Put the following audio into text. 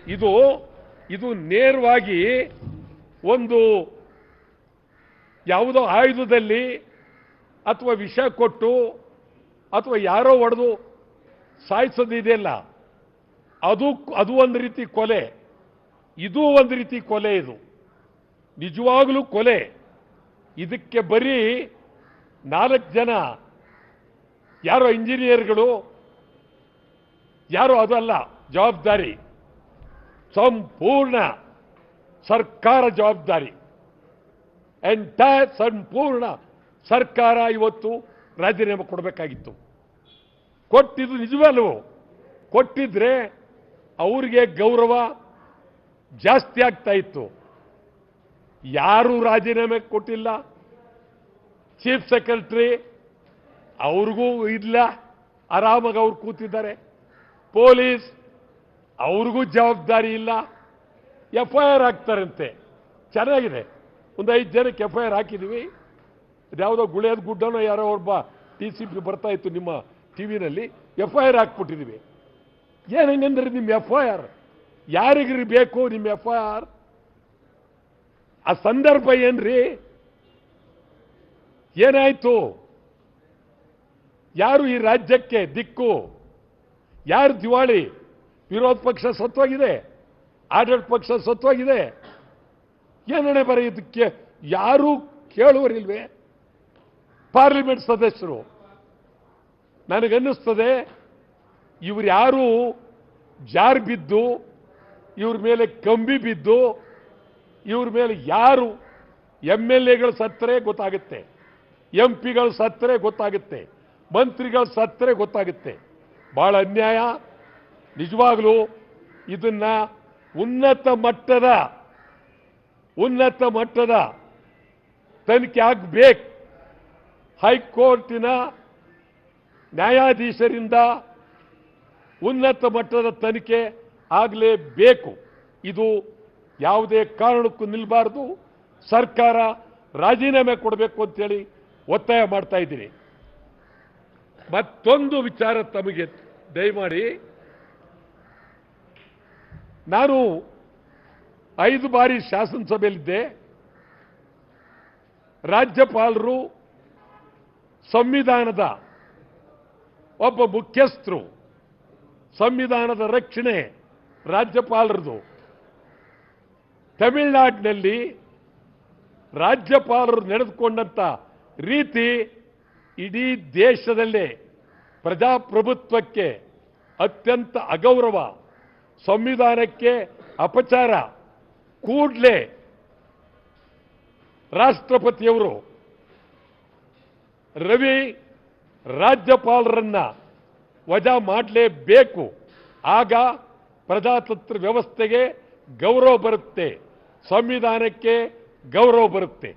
ಇದು ಇದು ನೇರವಾಗಿ ಒಂದು ಯಾವುದೋ ಆಯುಧದಲ್ಲಿ ಅಥವಾ ವಿಷ ಕೊಟ್ಟು ಅಥವಾ ಯಾರೋ ಹೊಡೆದು ಸಾಯಿಸೋದಿದೆಯಲ್ಲ, ಅದು ಒಂದು ರೀತಿ ಕೊಲೆ, ಇದು ಒಂದು ರೀತಿ ಕೊಲೆ. ಇದು ನಿಜವಾಗಲೂ ಕೊಲೆ. ಇದಕ್ಕೆ ಬರೀ 4 ಜನ ಯಾರೋ ಇಂಜಿನಿಯರ್ಗಳು ಯಾರೋ ಅದಲ್ಲ ಜವಾಬ್ದಾರಿ, ಸಂಪೂರ್ಣ ಸರ್ಕಾರ ಜವಾಬ್ದಾರಿ. ಸಂಪೂರ್ಣ ಸರ್ಕಾರ ಇವತ್ತು ರಾಜೀನಾಮೆ ಕೊಡಬೇಕಾಗಿತ್ತು. ಕೊಟ್ಟಿದ್ದು ನಿಜವಲ್ಲವೋ? ಕೊಟ್ಟಿದ್ರೆ ಅವರಿಗೆ ಗೌರವ ಜಾಸ್ತಿ ಆಗ್ತಾ ಇತ್ತು. ಯಾರು ರಾಜೀನಾಮೆ ಕೊಟ್ಟಿಲ್ಲ. ಚೀಫ್ ಸೆಕ್ರೆಟರಿ ಅವ್ರಿಗೂ ಇಲ್ಲ, ಆರಾಮಾಗಿ ಅವ್ರು ಕೂತಿದ್ದಾರೆ. ಪೊಲೀಸ್ ಅವ್ರಿಗೂ ಜವಾಬ್ದಾರಿ ಇಲ್ಲ. FIR ಹಾಕ್ತಾರಂತೆ. ಚೆನ್ನಾಗಿದೆ. ಒಂದು 5 ಜನಕ್ಕೆ FIR ಹಾಕಿದ್ದೀವಿ. ಯಾವುದೋ ಗುಳೆಯದ ಗುಡ್ಡನೋ ಯಾರೋ ಒಬ್ಬ TCP ಬರ್ತಾ ಇತ್ತು ನಿಮ್ಮ ಟಿವಿನಲ್ಲಿ, FIR ಹಾಕ್ಬಿಟ್ಟಿದ್ದೀವಿ. ಏನಂಗಂದ್ರೆ ನಿಮ್ಮ FIR ಯಾರಿಗ್ರಿ ಬೇಕು? ನಿಮ್ಮ FIR ಆ ಸಂದರ್ಭ ಏನ್ರಿ? ಏನಾಯ್ತು? ಯಾರು ಈ ರಾಜ್ಯಕ್ಕೆ ದಿಕ್ಕು? ಯಾರು ದಿವಾಳಿ? ವಿರೋಧ ಪಕ್ಷ ಸತ್ವಾಗಿದೆ, ಆಡಳಿತ ಪಕ್ಷ ಸತ್ವಾಗಿದೆ. ಏನಣೆ ಬರೀ ಇದಕ್ಕೆ ಯಾರು ಕೇಳುವರಿಲ್ವೇ? ಪಾರ್ಲಿಮೆಂಟ್ ಸದಸ್ಯರು. ನನಗನ್ನಿಸ್ತದೆ ಇವ್ರು ಯಾರು ಜಾರ್ ಬಿದ್ದು, ಇವ್ರ ಮೇಲೆ ಕಂಬಿ ಬಿದ್ದು, ಇವ್ರ ಮೇಲೆ ಯಾರು MLAಗಳು ಸತ್ತರೆ ಗೊತ್ತಾಗುತ್ತೆ, MP ಗಳು ಸತ್ತರೆ ಗೊತ್ತಾಗುತ್ತೆ, ಮಂತ್ರಿಗಳು ಸತ್ತರೆ ಗೊತ್ತಾಗುತ್ತೆ. ಬಹಳ ಅನ್ಯಾಯ. ನಿಜವಾಗಲೂ ಇದನ್ನ ಉನ್ನತ ಮಟ್ಟದ ತನಿಖೆ ಆಗಬೇಕು. ಹೈಕೋರ್ಟಿನ ನ್ಯಾಯಾಧೀಶರಿಂದ ಉನ್ನತ ಮಟ್ಟದ ತನಿಖೆ ಆಗಲೇಬೇಕು. ಇದು ಯಾವುದೇ ಕಾರಣಕ್ಕೂ ನಿಲ್ಲಬಾರದು. ಸರ್ಕಾರ ರಾಜೀನಾಮೆ ಕೊಡಬೇಕು ಅಂತೇಳಿ ಒತ್ತಾಯ ಮಾಡ್ತಾ ಇದ್ದೀನಿ. ಮತ್ತೊಂದು ವಿಚಾರ ತಮಗೆ ದಯಮಾಡಿ, ನಾನು 5 ಬಾರಿ ಶಾಸನಸಭೆಯಲ್ಲಿದ್ದೆ. ರಾಜ್ಯಪಾಲರು ಸಂವಿಧಾನದ ಒಬ್ಬ ಮುಖ್ಯಸ್ಥರು, ಸಂವಿಧಾನದ ರಕ್ಷಣೆ ರಾಜ್ಯಪಾಲರದು. ತಮಿಳುನಾಡಿನಲ್ಲಿ ರಾಜ್ಯಪಾಲರು ನಡೆದುಕೊಂಡಂತ ರೀತಿ ಇಡೀ ದೇಶದಲ್ಲೇ ಪ್ರಜಾಪ್ರಭುತ್ವಕ್ಕೆ ಅತ್ಯಂತ ಅಗೌರವ, ಸಂವಿಧಾನಕ್ಕೆ ಅಪಚಾರ. ಕೂಡಲೇ ರಾಷ್ಟ್ರಪತಿಯವರು ರವಿ ರಾಜ್ಯಪಾಲರನ್ನ ವಜಾ ಮಾಡಲೇಬೇಕು. ಆಗ ಪ್ರಜಾತಂತ್ರ ವ್ಯವಸ್ಥೆಗೆ ಗೌರವ ಬರುತ್ತೆ, ಸಂವಿಧಾನಕ್ಕೆ ಗೌರವ ಬರುತ್ತೆ.